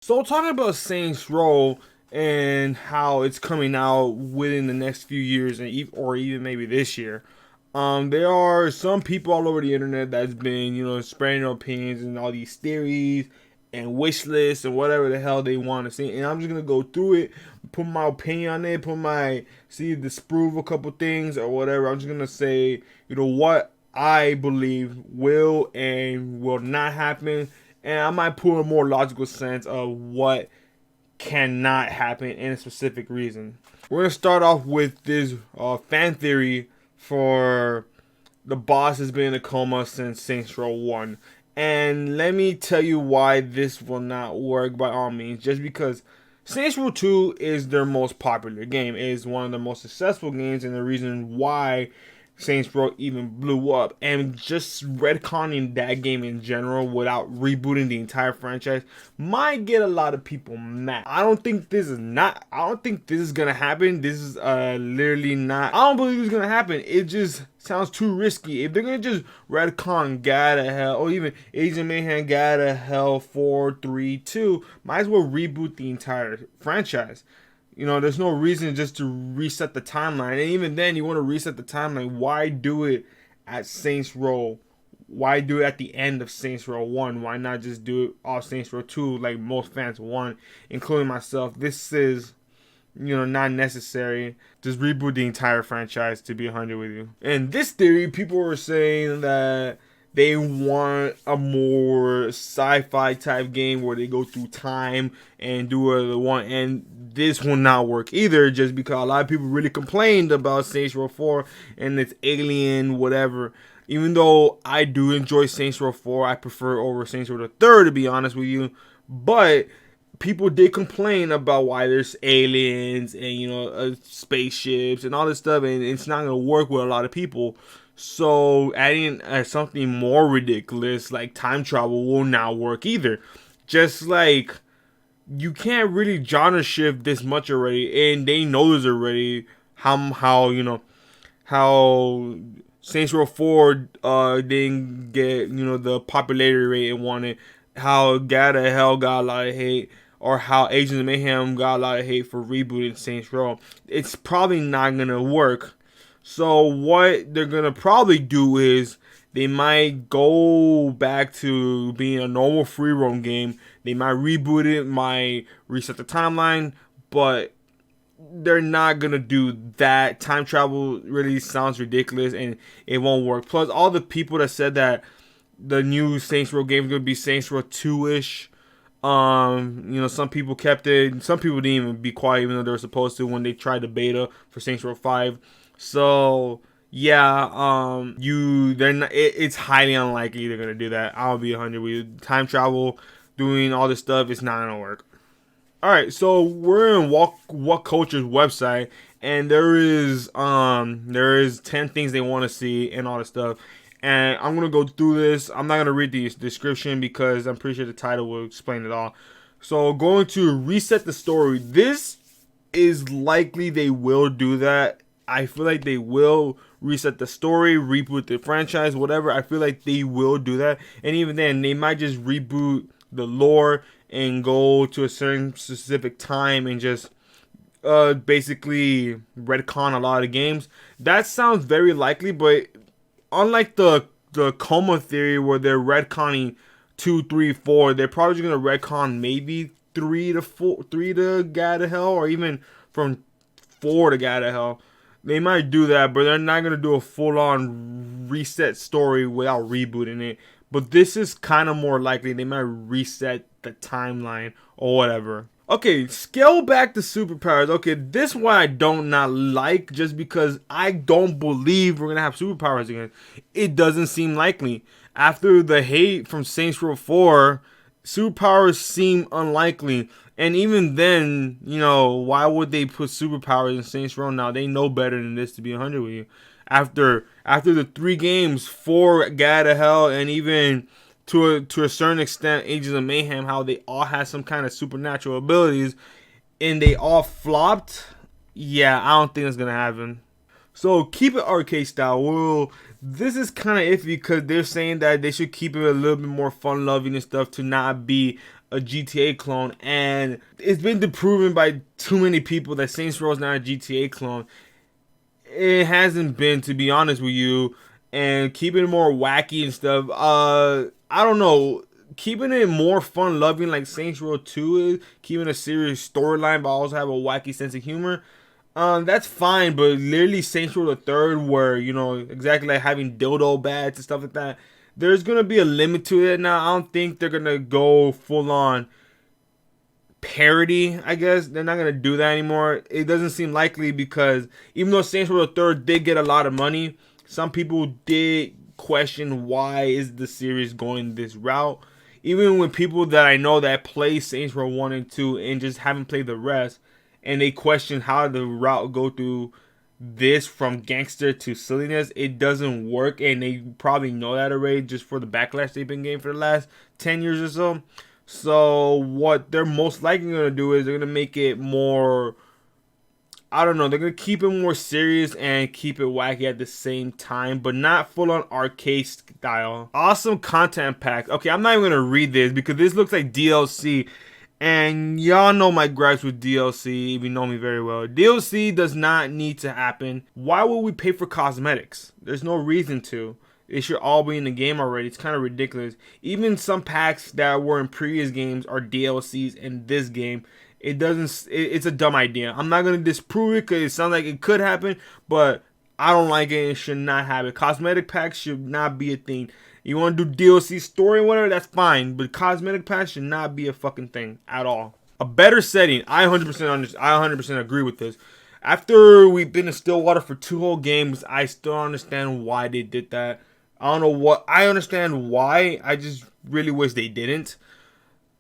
So talking about Saints Row and how it's coming out within the next few years, or even maybe this year. There are some people all over the internet that's been, spreading their opinions and all these theories and wish lists and whatever the hell they want to see. And I'm just gonna go through it, put my opinion on it, see disprove a couple things or whatever. I'm just gonna say, what I believe will and will not happen, and I might put a more logical sense of what cannot happen in a specific reason. We're gonna start off with this fan theory for the boss has been in a coma since Saints Row 1. And let me tell you why this will not work by all means. Just because Saints Row 2 is their most popular game, it is one of the most successful games, and the reason why Saints Row even blew up. And just retconning that game in general without rebooting the entire franchise might get a lot of people mad. I don't think this is gonna happen. This is literally not. I don't believe it's gonna happen. It just sounds too risky. If they're gonna just retcon God of Hell or even Agent Mayhem God of Hell 4, 3, 2, might as well reboot the entire franchise. There's no reason just to reset the timeline. And even then, you want to reset the timeline. Why do it at Saints Row? Why do it at the end of Saints Row 1? Why not just do it off Saints Row 2 like most fans want, including myself? This is, not necessary. Just reboot the entire franchise, to be 100 with you. And this theory, people were saying that they want a more sci-fi type game where they go through time and do whatever they want. And this will not work either, just because a lot of people really complained about Saints Row 4 and its alien whatever. Even though I do enjoy Saints Row 4, I prefer over Saints Row the 3rd, to be honest with you. But people did complain about why there's aliens and spaceships and all this stuff, and it's not gonna work with a lot of people. So adding something more ridiculous like time travel will not work either. Just like you can't really genre shift this much already, and they know this already. How Saints Row 4 didn't get the popularity rate it wanted. How God of Hell got a lot of hate, or how Agents of Mayhem got a lot of hate for rebooting Saints Row. It's probably not gonna work. So what they're gonna probably do is they might go back to being a normal free roam game. They might reboot it, might reset the timeline, but they're not gonna do that. Time travel really sounds ridiculous and it won't work. Plus, all the people that said the new Saints Row game is gonna be Saints Row 2-ish. Some people kept it. Some people didn't even be quiet, even though they were supposed to when they tried the beta for Saints Row 5. So yeah, they're not. It's highly unlikely they're gonna do that. I'll be 100 with you. Time travel, doing all this stuff, it's not gonna work. All right, so we're in What Culture's website, and there is 10 things they want to see and all this stuff. And I'm gonna go through this. I'm not gonna read the description because I'm pretty sure the title will explain it all. So going to reset the story. This is likely they will do that. I feel like they will reset the story, reboot the franchise, whatever. I feel like they will do that. And even then, they might just reboot the lore and go to a certain specific time and just basically retcon a lot of games. That sounds very likely, but unlike the coma theory where they're retconning 2, 3, 4, they're probably just gonna retcon maybe 3 to God of Hell, or even from 4 to God of Hell. They might do that, but they're not going to do a full-on reset story without rebooting it. But this is kind of more likely. They might reset the timeline or whatever. Okay, scale back the superpowers. Okay, this one I don't not like, just because I don't believe we're going to have superpowers again. It doesn't seem likely. After the hate from Saints Row 4, superpowers seem unlikely. And even then, why would they put superpowers in Saints Row now? They know better than this, to be 100 with you. After the 3 games, 4 God of Hell, and even to a certain extent, Agents of Mayhem, how they all had some kind of supernatural abilities, and they all flopped. Yeah, I don't think that's gonna happen. So keep it arcade style. Well, this is kind of iffy because they're saying that they should keep it a little bit more fun loving and stuff, to not be a GTA clone, and it's been proven by too many people that Saints Row is not a GTA clone. It hasn't been, to be honest with you, and keeping it more wacky and stuff. I don't know. Keeping it more fun loving like Saints Row 2 is, keeping a serious storyline but also have a wacky sense of humor. That's fine, but literally Saints Row the Third, where exactly like having dildo bats and stuff like that, there's gonna be a limit to it. Now I don't think they're gonna go full on parody. I guess they're not gonna do that anymore. It doesn't seem likely, because even though Saints Row the Third did get a lot of money, some people did question why is the series going this route. Even with people that I know that play Saints Row 1 and 2 and just haven't played the rest, and they question how the route go through this from gangster to silliness, it doesn't work, and they probably know that already just for the backlash they've been getting for the last 10 years or so. So what they're most likely going to do is they're going to make it more, I don't know, they're going to keep it more serious and keep it wacky at the same time, but not full on arcade style. Awesome content pack. Okay, I'm not even going to read this because this looks like DLC. And y'all know my gripes with DLC, if you know me very well. DLC does not need to happen. Why would we pay for cosmetics? There's no reason to. It should all be in the game already. It's kind of ridiculous. Even some packs that were in previous games are DLCs in this game. It's a dumb idea. I'm not going to disprove it because it sounds like it could happen, but I don't like it. It should not happen. Cosmetic packs should not be a thing. You want to do DLC story, whatever, that's fine. But cosmetic packs should not be a fucking thing at all. A better setting. I 100% agree with this. After we've been in Stillwater for 2 whole games, I still don't understand why they did that. I don't know what. I understand why. I just really wish they didn't.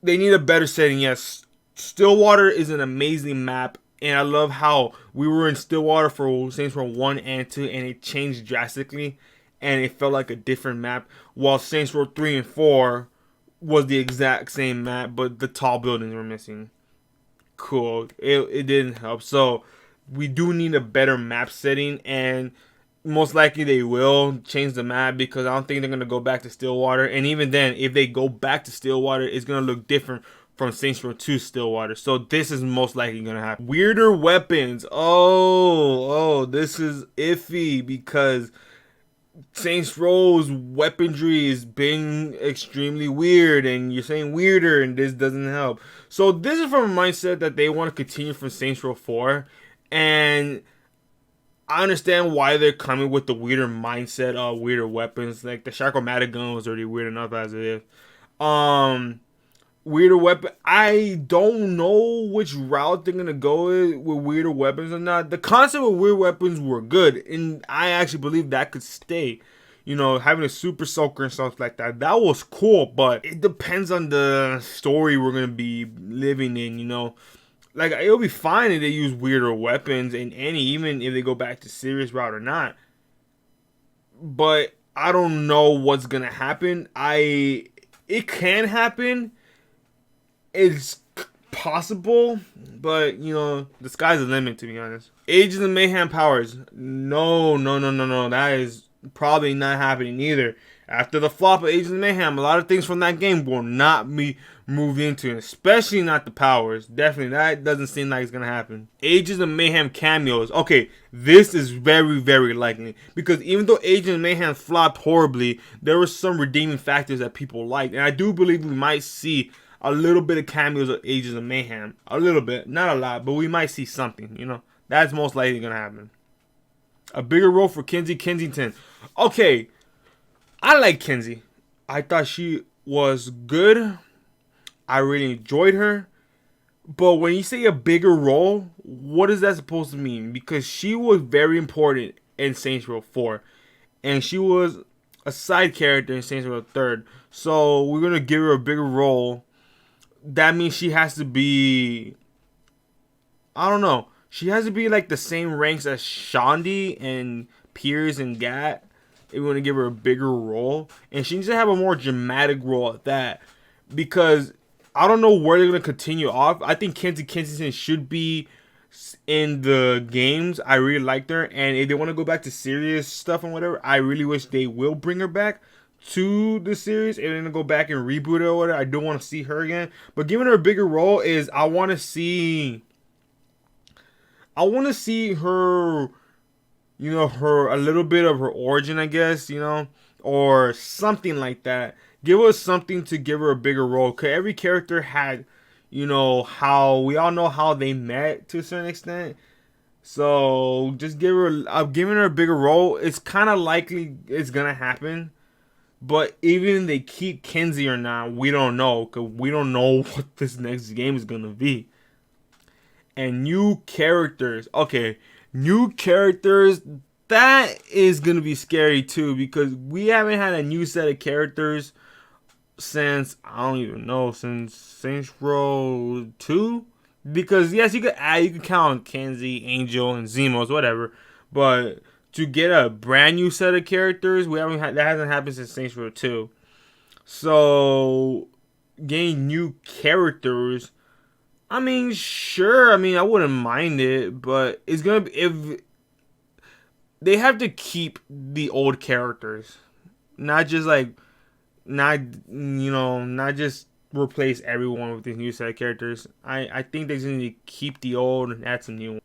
They need a better setting. Yes, Stillwater is an amazing map. And I love how we were in Stillwater for Saints Row 1 and 2, and it changed drastically. And it felt like a different map, while Saints Row 3 and 4 was the exact same map, but the tall buildings were missing. Cool. It didn't help. So we do need a better map setting, and most likely they will change the map, because I don't think they're going to go back to Stillwater. And even then, if they go back to Stillwater, it's going to look different from Saints Row 2 Stillwater. So this is most likely going to happen. Weirder weapons. Oh, this is iffy, because Saints Row's weaponry has been extremely weird, and you're saying weirder, and this doesn't help. So this is from a mindset that they want to continue from Saints Row 4, and I understand why they're coming with the weirder mindset of weirder weapons. Like the Shackle-matic gun was already weird enough as it is. Weirder weapon. I don't know which route they're gonna go with weirder weapons or not. The concept of weird weapons were good, and I actually believe that could stay. Having a super soaker and stuff like that was cool, but it depends on the story we're gonna be living in. Like, it'll be fine if they use weirder weapons in any, even if they go back to serious route or not. But I don't know what's gonna happen. It can happen. It's possible, but the sky's the limit, to be honest. Agents of Mayhem powers. No. That is probably not happening either. After the flop of Agents of Mayhem, a lot of things from that game will not be moved into, especially not the powers. Definitely, that doesn't seem like it's gonna happen. Agents of Mayhem cameos. Okay, this is very, very likely, because even though Agents of Mayhem flopped horribly, there were some redeeming factors that people liked, and I do believe we might see a little bit of cameos of Agents of Mayhem. A little bit. Not a lot, but we might see something, That's most likely going to happen. A bigger role for Kenzie Kensington. Okay. I like Kenzie. I thought she was good. I really enjoyed her. But when you say a bigger role, what is that supposed to mean? Because she was very important in Saints Row 4. And she was a side character in Saints Row 3. So we're going to give her a bigger role. That means she has to be, I don't know, she has to be like the same ranks as Shondi and Piers and Gat if we want to give her a bigger role. And she needs to have a more dramatic role at that, because I don't know where they're going to continue off. I think Kenzie Kensington should be in the games. I really liked her, and if they want to go back to serious stuff and whatever, I really wish they will bring her back to the series and then go back and reboot it or whatever, I don't want to see her again. But giving her a bigger role is I want to see her, you know, her a little bit of her origin, I guess, you know, or something like that. Give us something to give her a bigger role. Cause every character had, you know, how we all know how they met to a certain extent. So just giving her a bigger role. It's kind of likely it's gonna happen. But even if they keep Kenzie or not, we don't know. Because we don't know what this next game is going to be. And new characters. Okay, new characters. That is going to be scary too. Because we haven't had a new set of characters since, I don't even know, since Saints Row 2. Because yes, you could count on Kenzie, Angel, and Zemos, whatever. But to get a brand new set of characters, that hasn't happened since Saints Row 2. So getting new characters, I mean, sure, I mean, I wouldn't mind it, but it's gonna be, if they have to keep the old characters, not just not just replace everyone with these new set of characters. I think they just need to keep the old and add some new ones.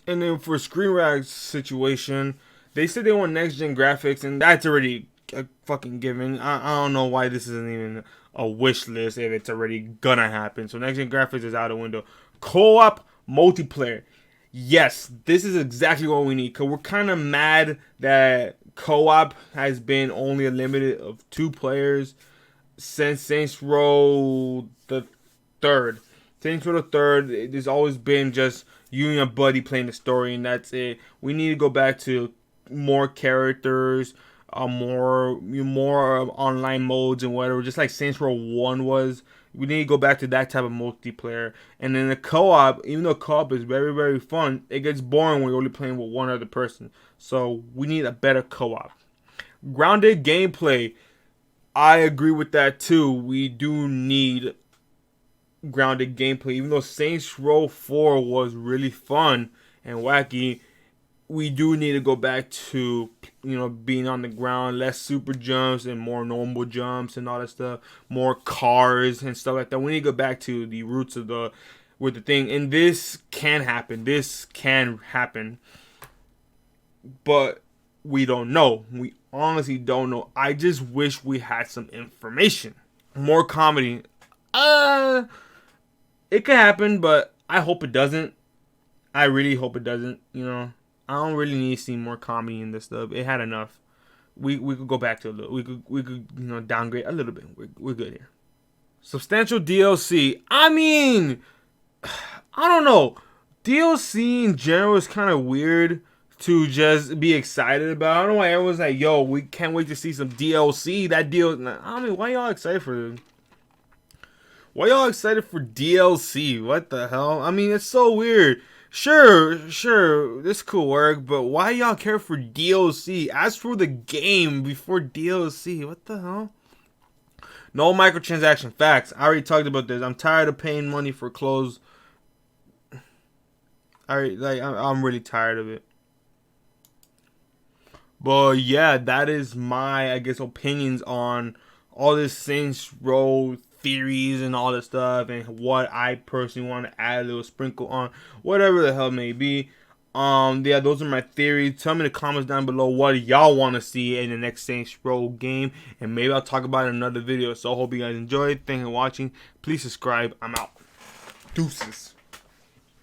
And then for Screen Rag's situation, they said they want NextGen Graphics, and that's already a fucking given. I don't know why this isn't even a wish list if it's already gonna happen. So NextGen Graphics is out the window. Co-op multiplayer. Yes, this is exactly what we need. Because we're kind of mad that co-op has been only a limited of 2 players since Saints Row the 3rd. Saints Row the 3rd, there's always been just you and your buddy playing the story, and that's it. We need to go back to more characters, more online modes and whatever, just like Saints Row 1 was. We need to go back to that type of multiplayer. And then the co-op, even though co-op is very, very fun, it gets boring when you're only playing with one other person. So we need a better co-op. Grounded gameplay, I agree with that too. We do need grounded gameplay. Even though Saints Row 4 was really fun and wacky, we do need to go back to, you know, being on the ground, less super jumps and more normal jumps and all that stuff, more cars and stuff like that. We need to go back to the roots of the thing, and this can happen. This can happen, but we don't know. We honestly don't know. I just wish we had some information, more comedy. It could happen, but I hope it doesn't. I really hope it doesn't. You know, I don't really need to see more comedy in this stuff. It had enough. We could go back to a little. We could you know, downgrade a little bit. We're good here. Substantial DLC. I mean, I don't know. DLC in general is kind of weird to just be excited about. I don't know why everyone's like, yo, we can't wait to see some DLC. That deal. I mean, why y'all excited for it? Why y'all excited for DLC? What the hell? I mean, it's so weird. Sure, this could work, but why y'all care for DLC? Ask for the game before DLC. What the hell? No microtransaction. Facts. I already talked about this. I'm tired of paying money for clothes. I'm really tired of it. But yeah, that is my, I guess, opinions on all this Saints Row theories and all this stuff, and what I personally want to add a little sprinkle on, whatever the hell may be. Yeah, those are my theories. Tell me in the comments down below what y'all want to see in the next Saints Row game, and maybe I'll talk about it in another video. So I hope you guys enjoyed. Thank you for watching. Please subscribe. I'm out. Deuces.